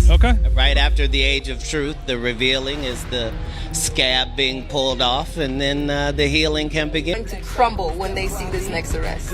Okay. Right after the age of truth, the revealing is the scab being pulled off, and then the healing can begin. To crumble when they see this next arrest.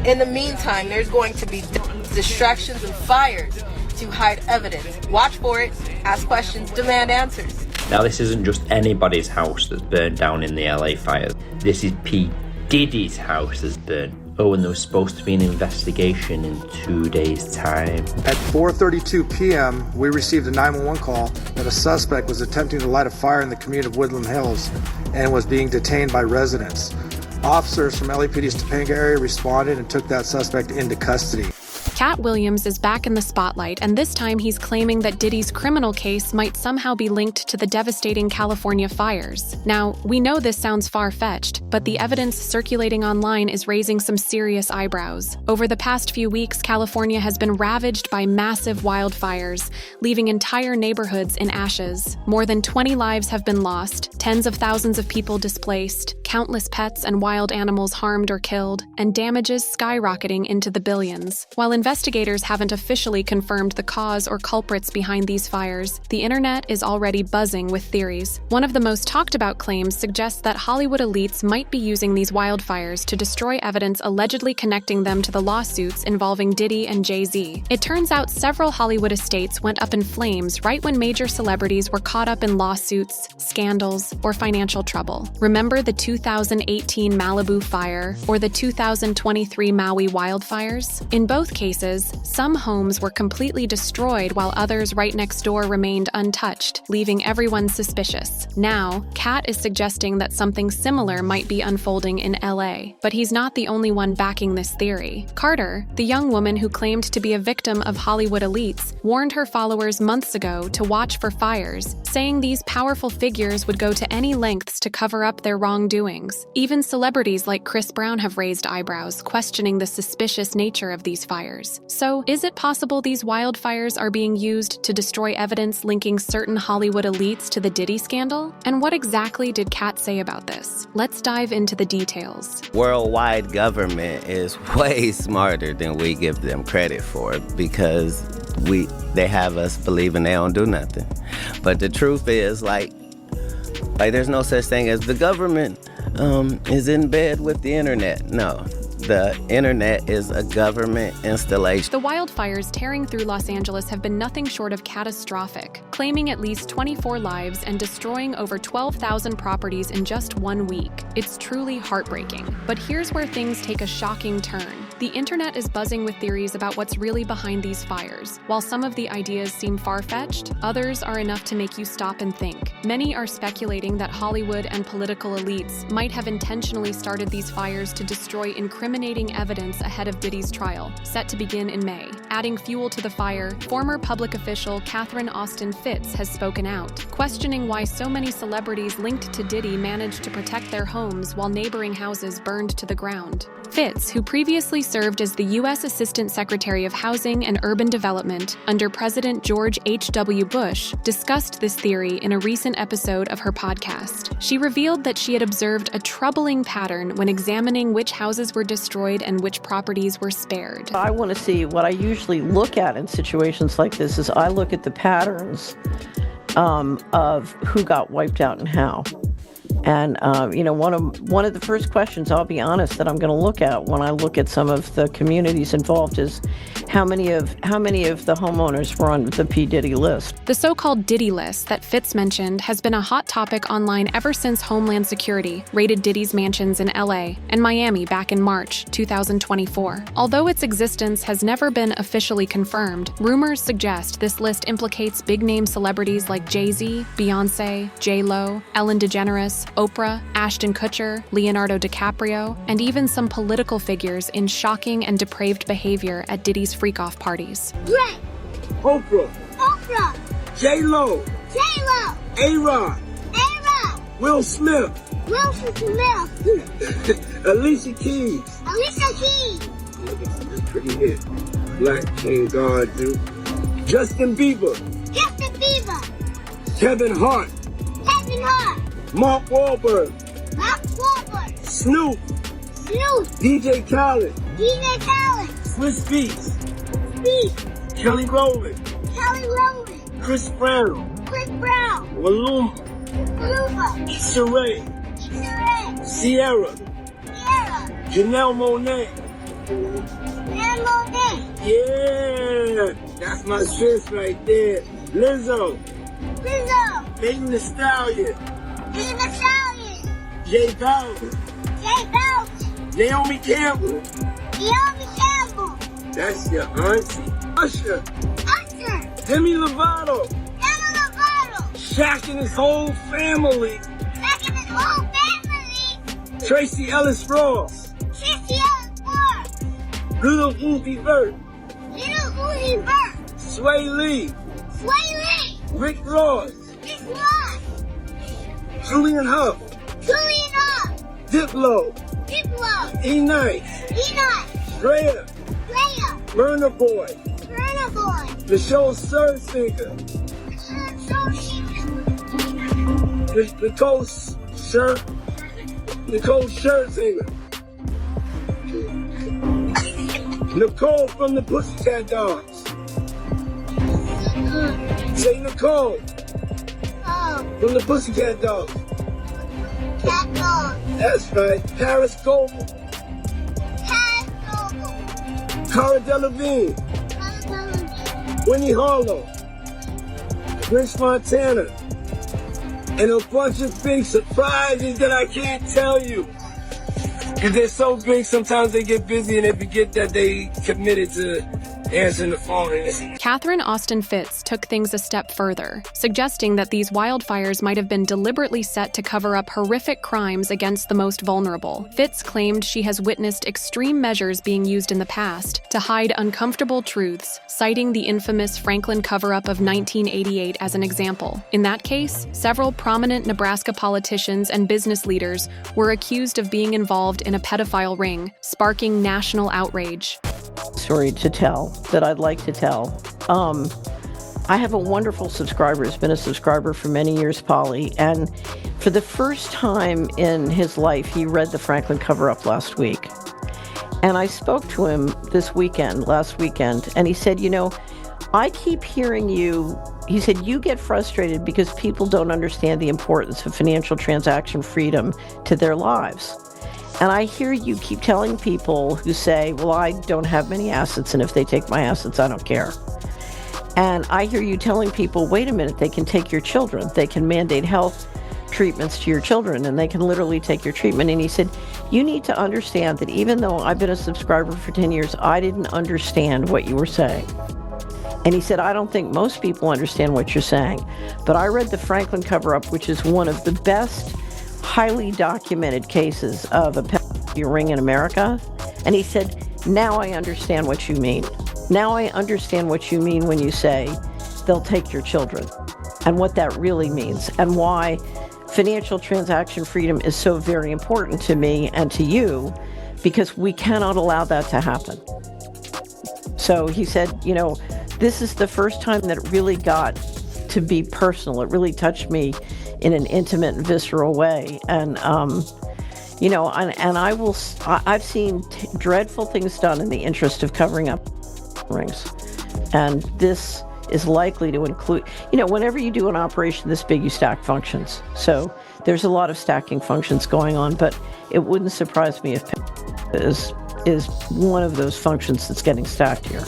In the meantime, there's going to be distractions and fires to hide evidence. Watch for it, ask questions, demand answers. Now, this isn't just anybody's house that's burned down in the LA fires. This is P. Diddy's house that's burned. Oh, and there was supposed to be an investigation in 2 days' time. At 4:32 p.m., we received a 911 call that a suspect was attempting to light a fire in the community of Woodland Hills and was being detained by residents. Officers from LAPD's Topanga area responded and took that suspect into custody. Katt Williams is back in the spotlight, and this time he's claiming that Diddy's criminal case might somehow be linked to the devastating California fires. Now, we know this sounds far-fetched, but the evidence circulating online is raising some serious eyebrows. Over the past few weeks, California has been ravaged by massive wildfires, leaving entire neighborhoods in ashes. More than 20 lives have been lost, tens of thousands of people displaced, countless pets and wild animals harmed or killed, and damages skyrocketing into the billions. While investigators haven't officially confirmed the cause or culprits behind these fires, the internet is already buzzing with theories. One of the most talked about claims suggests that Hollywood elites might be using these wildfires to destroy evidence allegedly connecting them to the lawsuits involving Diddy and Jay-Z. It turns out several Hollywood estates went up in flames right when major celebrities were caught up in lawsuits, scandals, or financial trouble. Remember the 2018 Malibu fire or the 2023 Maui wildfires? In both cases, some homes were completely destroyed while others right next door remained untouched, leaving everyone suspicious. Now, Katt is suggesting that something similar might be unfolding in LA, but he's not the only one backing this theory. Carter, the young woman who claimed to be a victim of Hollywood elites, warned her followers months ago to watch for fires, saying these powerful figures would go to any lengths to cover up their wrongdoings. Even celebrities like Chris Brown have raised eyebrows, questioning the suspicious nature of these fires. So, is it possible these wildfires are being used to destroy evidence linking certain Hollywood elites to the Diddy scandal? And what exactly did Katt say about this? Let's dive into the details. Worldwide government is way smarter than we give them credit for, because they have us believing they don't do nothing. But the truth is, like there's no such thing as the government is in bed with the internet. No. The internet is a government installation. The wildfires tearing through Los Angeles have been nothing short of catastrophic, claiming at least 24 lives and destroying over 12,000 properties in just 1 week. It's truly heartbreaking. But here's where things take a shocking turn. The internet is buzzing with theories about what's really behind these fires. While some of the ideas seem far-fetched, others are enough to make you stop and think. Many are speculating that Hollywood and political elites might have intentionally started these fires to destroy incriminating evidence ahead of Diddy's trial, set to begin in May. Adding fuel to the fire, former public official Catherine Austin Fitts has spoken out, questioning why so many celebrities linked to Diddy managed to protect their homes while neighboring houses burned to the ground. Fitts, who previously served as the U.S. Assistant Secretary of Housing and Urban Development under President George H.W. Bush, discussed this theory in a recent episode of her podcast. She revealed that she had observed a troubling pattern when examining which houses were destroyed and which properties were spared. I want to see what I usually look at in situations like this is I look at the patterns of who got wiped out and how. And, one of the first questions, I'll be honest, that I'm going to look at when I look at some of the communities involved is how many of the homeowners were on the P. Diddy list. The so-called Diddy list that Fitts mentioned has been a hot topic online ever since Homeland Security raided Diddy's mansions in LA and Miami back in March 2024. Although its existence has never been officially confirmed, rumors suggest this list implicates big-name celebrities like Jay-Z, Beyonce, J-Lo, Ellen DeGeneres, Oprah, Ashton Kutcher, Leonardo DiCaprio, and even some political figures in shocking and depraved behavior at Diddy's freak-off parties. Drake. Oprah. J-Lo. A-Rod. Will Smith. Alicia Keys. That's pretty hit. Black King God, dude. Justin Bieber. Kevin Hart. Mark Wahlberg. Snoop. DJ Khaled. Swiss Beats. Kelly Rowland. Kelly Rowland. Chris Brown. Waluma. Sheree. Sierra. Janelle Monáe. Yeah, that's my sis right there. Lizzo. Megan Thee Stallion. J Balvin. Naomi Campbell. That's your auntie. Usher. Demi Lovato. Shaq and his whole family. Tracy Ellis Ross. Little Uzi Vert. Sway Lee. Rick Ross. Julian Huff. Diplo. E-Nice. Drea. Myrna Boy. Michelle Scherzinger. Nicole Scherzinger. Nicole from the Pussycat Dolls. Say Nicole. From the Pussycat Dolls. That's right. Paris Goebel. Cara Delevingne. Winnie Harlow. Prince Montana. And a bunch of big surprises that I can't tell you. Because they're so big, sometimes they get busy and they forget that they committed to answering the phone. Catherine Austin Fitts took things a step further, suggesting that these wildfires might have been deliberately set to cover up horrific crimes against the most vulnerable. Fitts claimed she has witnessed extreme measures being used in the past to hide uncomfortable truths, citing the infamous Franklin cover-up of 1988 as an example. In that case, several prominent Nebraska politicians and business leaders were accused of being involved in a pedophile ring, sparking national outrage. Story to tell that I'd like to tell. I have a wonderful subscriber, has been a subscriber for many years, Polly, and for the first time in his life, he read the Franklin cover-up last week. And I spoke to him last weekend, and he said, I keep hearing you, he said, you get frustrated because people don't understand the importance of financial transaction freedom to their lives. And I hear you keep telling people who say, well, I don't have many assets, and if they take my assets, I don't care. And I hear you telling people, wait a minute, they can take your children. They can mandate health treatments to your children, and they can literally take your treatment. And he said, you need to understand that even though I've been a subscriber for 10 years, I didn't understand what you were saying. And he said, I don't think most people understand what you're saying. But I read the Franklin cover-up, which is one of the best highly documented cases of a pedophilia ring in America. And he said, now I understand what you mean. Now I understand what you mean when you say they'll take your children and what that really means and why financial transaction freedom is so very important to me and to you, because we cannot allow that to happen. So he said, this is the first time that it really got to be personal. It really touched me in an intimate and visceral way. And, I've seen dreadful things done in the interest of covering up rings. And this is likely to include, whenever you do an operation this big, you stack functions. So there's a lot of stacking functions going on, but it wouldn't surprise me if is one of those functions that's getting stacked here.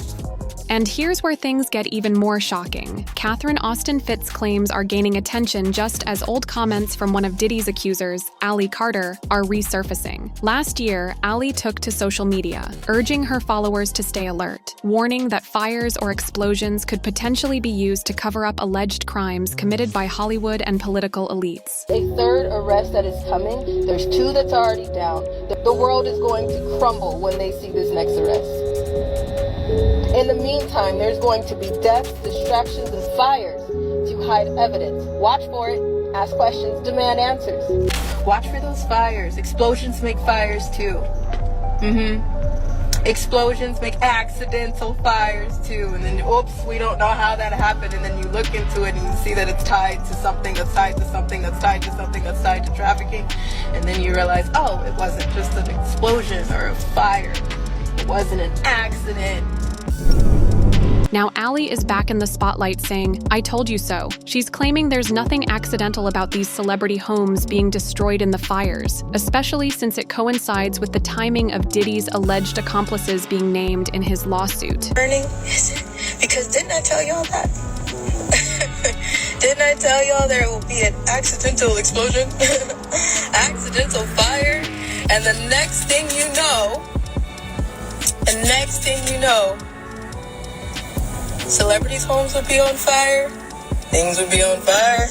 And here's where things get even more shocking. Catherine Austin Fitts' claims are gaining attention just as old comments from one of Diddy's accusers, Allie Carter, are resurfacing. Last year, Allie took to social media, urging her followers to stay alert, warning that fires or explosions could potentially be used to cover up alleged crimes committed by Hollywood and political elites. A third arrest that is coming. There's 2 that's already down. The world is going to crumble when they see this next arrest. In the meantime, there's going to be deaths, distractions, and fires to hide evidence. Watch for it, ask questions, demand answers. Watch for those fires. Explosions make fires too. Explosions make accidental fires too. And then, oops, we don't know how that happened. And then you look into it and you see that it's tied to something that's tied to something that's tied to something that's tied to trafficking. And then you realize, oh, it wasn't just an explosion or a fire. It wasn't an accident. Now Allie is back in the spotlight saying, "I told you so." She's claiming there's nothing accidental about these celebrity homes being destroyed in the fires, especially since it coincides with the timing of Diddy's alleged accomplices being named in his lawsuit. Burning? Is it? Because didn't I tell y'all that? Didn't I tell y'all there will be an accidental explosion? Accidental fire? And the next thing you know, celebrities' homes would be on fire. Things would be on fire.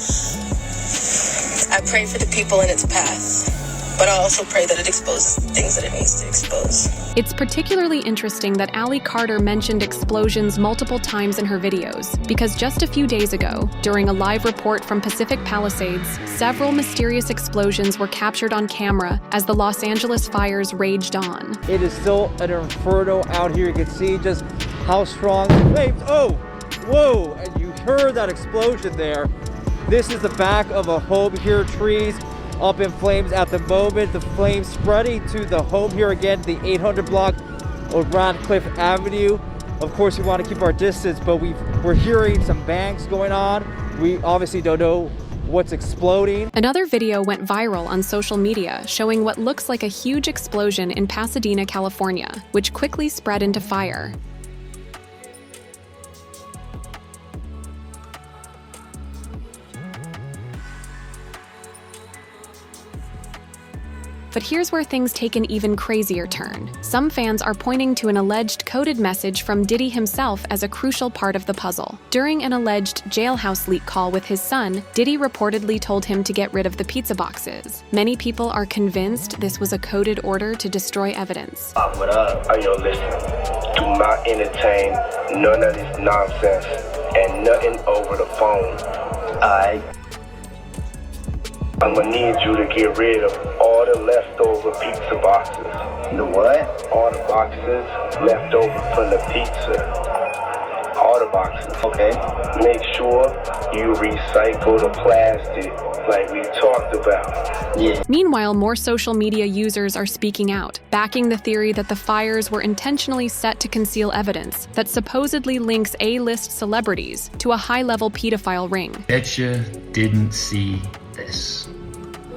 I pray for the people in its path, but I also pray that it exposes the things that it needs to expose. It's particularly interesting that Allie Carter mentioned explosions multiple times in her videos, because just a few days ago, during a live report from Pacific Palisades, several mysterious explosions were captured on camera as the Los Angeles fires raged on. It is still an inferno out here. You can see just how strong the flames. Oh, whoa, and you heard that explosion there. This is the back of a home here, trees up in flames at the moment. The flames spreading to the home here again, the 800 block of Radcliffe Avenue. Of course, we want to keep our distance, but we're hearing some bangs going on. We obviously don't know what's exploding. Another video went viral on social media showing what looks like a huge explosion in Pasadena, California, which quickly spread into fire. But here's where things take an even crazier turn. Some fans are pointing to an alleged coded message from Diddy himself as a crucial part of the puzzle. During an alleged jailhouse leak call with his son, Diddy reportedly told him to get rid of the pizza boxes. Many people are convinced this was a coded order to destroy evidence. What up? Yo, listen. Do not entertain none of this nonsense and nothing over the phone. I'm gonna need you to get rid of all the leftover pizza boxes. The what? All the boxes left over from the pizza. All the boxes. Okay. Make sure you recycle the plastic like we talked about. Yeah. Meanwhile, more social media users are speaking out, backing the theory that the fires were intentionally set to conceal evidence that supposedly links A-list celebrities to a high-level pedophile ring. Betcha didn't see this.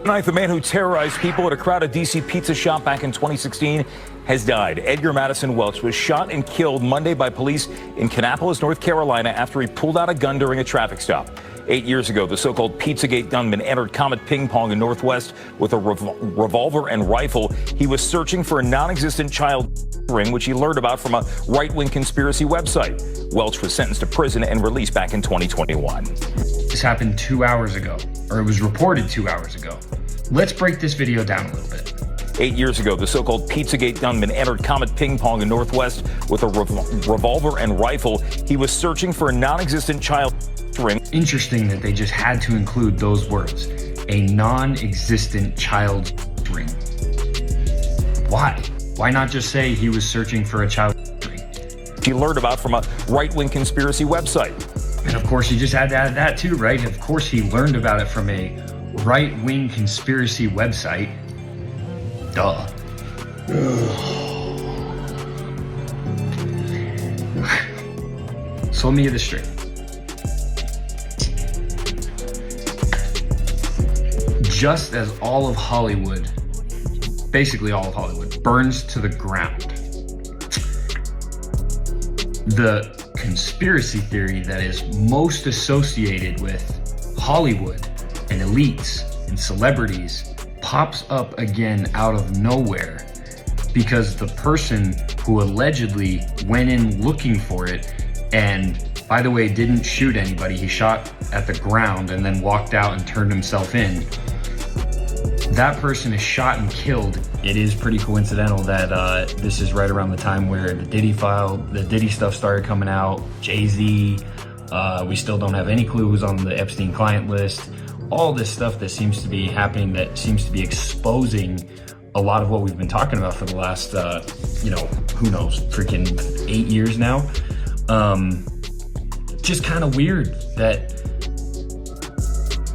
Tonight, the man who terrorized people at a crowded D.C. pizza shop back in 2016 has died. Edgar Madison Welch was shot and killed Monday by police in Kannapolis, North Carolina, after he pulled out a gun during a traffic stop. 8 years ago, the so-called Pizzagate gunman entered Comet Ping Pong in Northwest with a revolver and rifle. He was searching for a non-existent child ring, which he learned about from a right-wing conspiracy website. Welch was sentenced to prison and released back in 2021. This happened 2 hours ago, or it was reported 2 hours ago. Let's break this video down a little bit. 8 years ago, the so-called Pizzagate gunman entered Comet Ping Pong in Northwest with a revolver and rifle. He was searching for a non-existent child ring. Interesting that they just had to include those words, a non-existent child ring. Why? Why not just say he was searching for a child ring? He learned about from a right-wing conspiracy website. And of course, he just had to add that too, right? Of course, he learned about it from a right-wing conspiracy website. Duh. So let me get this straight. Just as all of Hollywood, basically all of Hollywood, burns to the ground, the conspiracy theory that is most associated with Hollywood and elites and celebrities pops up again out of nowhere because the person who allegedly went in looking for it and, by the way, didn't shoot anybody, he shot at the ground and then walked out and turned himself in. That person is shot and killed. It is pretty coincidental that this is right around the time where the Diddy stuff started coming out, Jay-Z, we still don't have any clue who's on the Epstein client list. All this stuff that seems to be happening, that seems to be exposing a lot of what we've been talking about for the last, who knows, freaking 8 years now. Just kind of weird that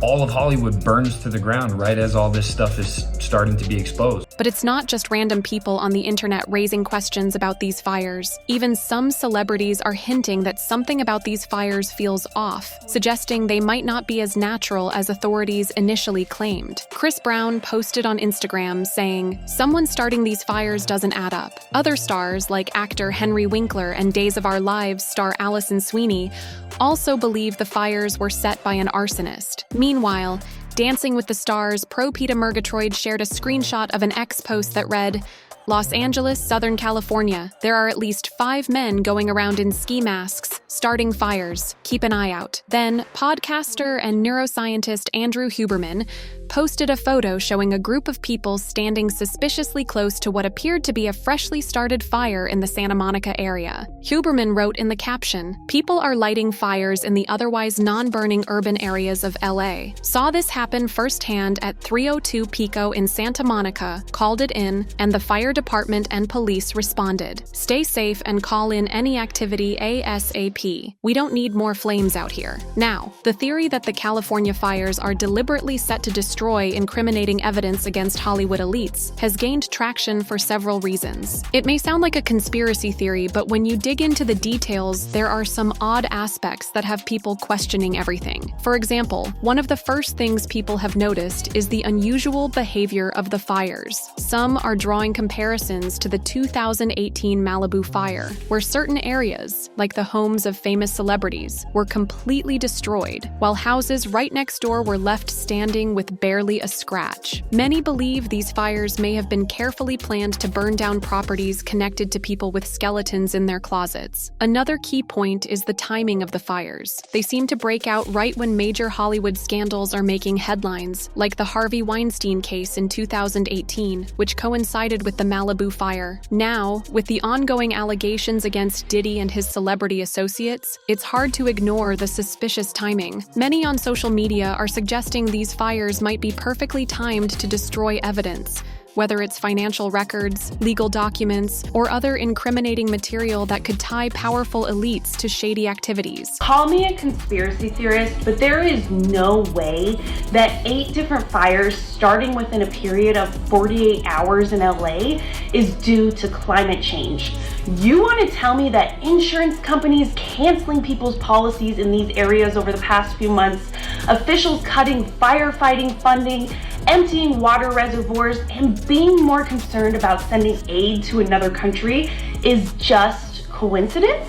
all of Hollywood burns to the ground right as all this stuff is starting to be exposed. But it's not just random people on the internet raising questions about these fires. Even some celebrities are hinting that something about these fires feels off, suggesting they might not be as natural as authorities initially claimed. Chris Brown posted on Instagram saying, "Someone starting these fires doesn't add up." Other stars, like actor Henry Winkler and Days of Our Lives star Allison Sweeney, also believe the fires were set by an arsonist. Meanwhile, Dancing with the Stars pro Peter Murgatroyd shared a screenshot of an X post that read, "Los Angeles, Southern California. There are at least 5 men going around in ski masks, starting fires. Keep an eye out." Then, podcaster and neuroscientist Andrew Huberman posted a photo showing a group of people standing suspiciously close to what appeared to be a freshly started fire in the Santa Monica area. Huberman wrote in the caption, "People are lighting fires in the otherwise non-burning urban areas of LA. Saw this happen firsthand at 302 Pico in Santa Monica, called it in, and the fire department and police responded. Stay safe and call in any activity ASAP. We don't need more flames out here." Now, the theory that the California fires are deliberately set to destroy incriminating evidence against Hollywood elites has gained traction for several reasons. It may sound like a conspiracy theory, but when you dig into the details, there are some odd aspects that have people questioning everything. For example, one of the first things people have noticed is the unusual behavior of the fires. Some are drawing comparisons to the 2018 Malibu fire, where certain areas, like the homes of famous celebrities, were completely destroyed, while houses right next door were left standing with barely a scratch. Many believe these fires may have been carefully planned to burn down properties connected to people with skeletons in their closets. Another key point is the timing of the fires. They seem to break out right when major Hollywood scandals are making headlines, like the Harvey Weinstein case in 2018, which coincided with the Malibu fire. Now, with the ongoing allegations against Diddy and his celebrity associates, it's hard to ignore the suspicious timing. Many on social media are suggesting these fires might be perfectly timed to destroy evidence, whether it's financial records, legal documents, or other incriminating material that could tie powerful elites to shady activities. Call me a conspiracy theorist, but there is no way that 8 different fires starting within a period of 48 hours in LA is due to climate change. You want to tell me that insurance companies canceling people's policies in these areas over the past few months, officials cutting firefighting funding, emptying water reservoirs, and being more concerned about sending aid to another country is just coincidence?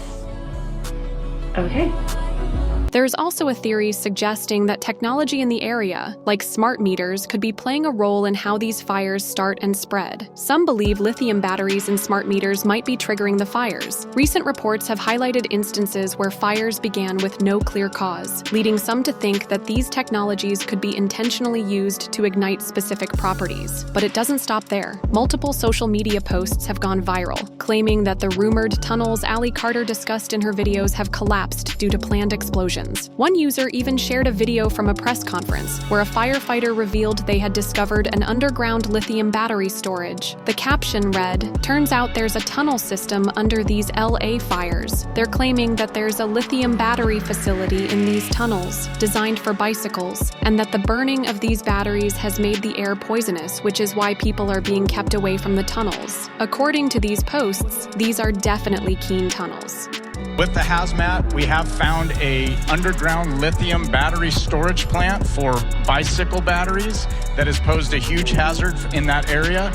Okay. There's also a theory suggesting that technology in the area, like smart meters, could be playing a role in how these fires start and spread. Some believe lithium batteries in smart meters might be triggering the fires. Recent reports have highlighted instances where fires began with no clear cause, leading some to think that these technologies could be intentionally used to ignite specific properties. But it doesn't stop there. Multiple social media posts have gone viral, claiming that the rumored tunnels Ally Carter discussed in her videos have collapsed due to planned explosions. One user even shared a video from a press conference where a firefighter revealed they had discovered an underground lithium battery storage. The caption read, "Turns out there's a tunnel system under these LA fires. They're claiming that there's a lithium battery facility in these tunnels designed for bicycles, and that the burning of these batteries has made the air poisonous, which is why people are being kept away from the tunnels." According to these posts, these are definitely Keene tunnels. With the hazmat, we have found a underground lithium battery storage plant for bicycle batteries that has posed a huge hazard in that area.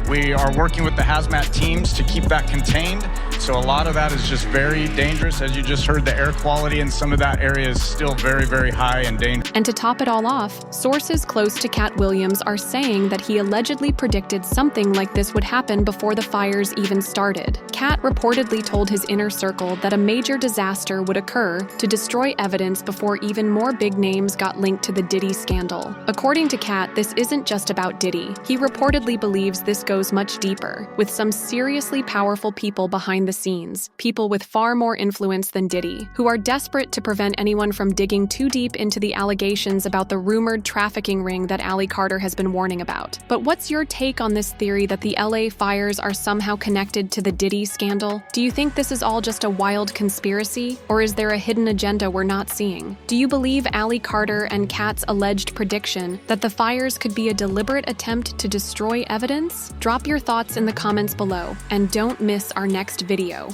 We are working with the hazmat teams to keep that contained. So a lot of that is just very dangerous. As you just heard, the air quality in some of that area is still very, very high and dangerous. And to top it all off, sources close to Katt Williams are saying that he allegedly predicted something like this would happen before the fires even started. Katt reportedly told his inner circle that a major disaster would occur to destroy evidence before even more big names got linked to the Diddy scandal. According to Katt, this isn't just about Diddy. He reportedly believes this goes much deeper, with some seriously powerful people behind the the scenes, people with far more influence than Diddy, who are desperate to prevent anyone from digging too deep into the allegations about the rumored trafficking ring that Ally Carter has been warning about. But what's your take on this theory that the LA fires are somehow connected to the Diddy scandal? Do you think this is all just a wild conspiracy, or is there a hidden agenda we're not seeing? Do you believe Ally Carter and Katt's alleged prediction that the fires could be a deliberate attempt to destroy evidence? Drop your thoughts in the comments below, and don't miss our next video.